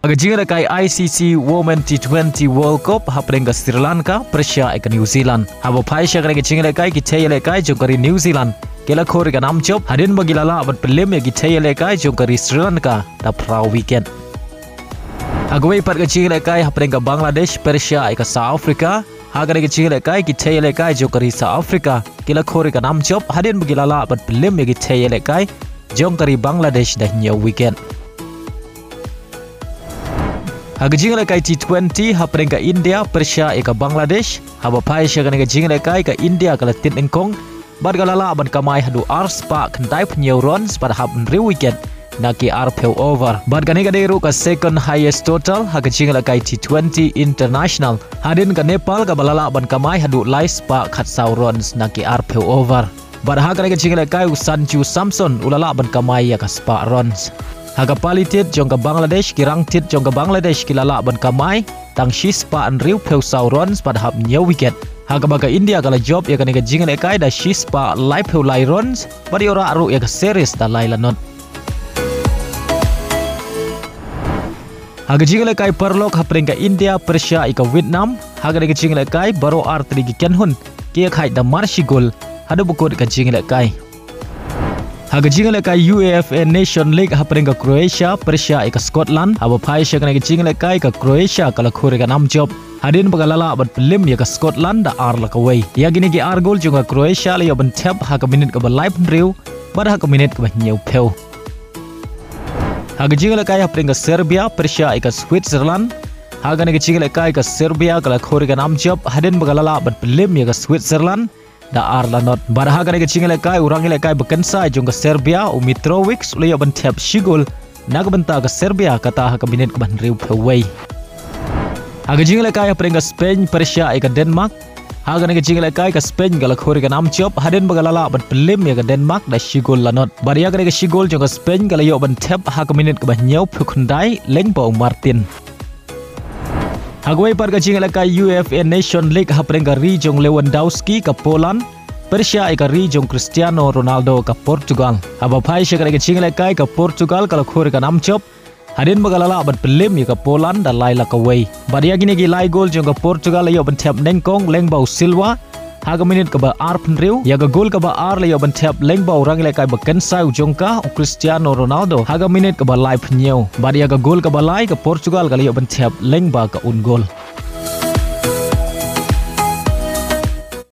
Aga jingle kai ICC Women T20 World Cup hapring ke Sri Lanka Persia ke New Zealand. Habo Paisha ke jingle kai kitayele kai jongkari New Zealand. Kela khori ka nam chop hadin bagilala abat pelim ya kitayele kai jongkari Sri Lanka da pra weekend. Agway par ke jingle kai hapring ke Bangladesh Persia ke South Africa. Haga ke jingle kai kitayele kai jongkari South Africa. Kela khori ka nam chop hadin bagilala abat pelim ya kitayele kai jongkari Bangladesh da new weekend. Haga jingle kai T20 hapring ke India Persia ke Bangladesh. Haba Paisha ke jingle kai ke India ke Latin Engkong. Badgalala ban kamai hadu ars pa kendai penyew runs pada hab nri weekend naki arpeu over. Badgani kaderu ka second highest total haga jingle kai T20 international. Hadin ka Nepal ka balala ban kamai hadu lais pa khatsau runs naki arpeu over. Bad haga ka jingle kai Sanju Samson ulala ban kamai ya ka spa runs. Haga palitit jong ka Bangladesh kirang tit jong ka Bangladesh kilala ban kamai tang shispa nriu peu sau runs pada hab new weekend. Haga baga India kala job ya kani ka jingle kai da shispa live peu lai runs bari ora aru ya ka series da lai lanot. Haga jingle kai perlok hapring ka India Persia ika Vietnam. Haga ka jingle kai baro art trigi kenhun kia khai da marshigol hadu bukut ka jingle kai. Haga jingle kai UEFA Nation League hapring ka Croatia Persia ika Scotland. Haba Paisha kani ka jingle kai ka Croatia kala khore ka nam job. Hadin bagalala abat pelim ya ka Scotland da ar la kawai. Ya gini ki ar gol juga Croatia la ya ban tap haga minit ka ba live nriu bad haga minit ka ba nyeu peu. Haga jingle kai hapring ka Serbia Persia ika Switzerland. Haga ni ka jingle kai ka Serbia kala khore ka nam job. Hadin bagalala abat pelim ya ka Switzerland da ar la not. Bad haga ni ka jingle kai urang ile kai bekensa jong ka Serbia Mitrovic la ya ban tap shigol naga benta ka Serbia kata haga minit ka ba nriu peu wei. Haga jingle kai hapring ka Spain Persia ika Denmark. Haga ni ka jingle kai ka Spain kala khori ka nam chop hadin bagalala ban pelim ya ka Denmark da shigol lanot. Bari haga ni ka shigol jong ka Spain kala yo ban tap haga minit ka ba nyau phukundai lengbo Martin. Haga par ka jingle kai UEFA Nation League hapring ka Ri jong Lewandowski ka Poland. Persia ika Ri jong Cristiano Ronaldo ka Portugal. Haba Paisha ka jingle kai ka Portugal kala khori ka nam chop hadin bagalala abat pelim ya ka Poland da laila ka wei. Badi gini gi lai gol jong ka Portugal yo ban tap nengkong lengbau Silva haga minit ka ba ar penriu ya ka gol ka ba ar yo ban tap lengbau rang le kai ba kensau jong ka Cristiano Ronaldo haga minit ka ba lai pnyeu. Badi ya ka gol ka ba lai ka Portugal ka yo ban tap lengba ka un gol.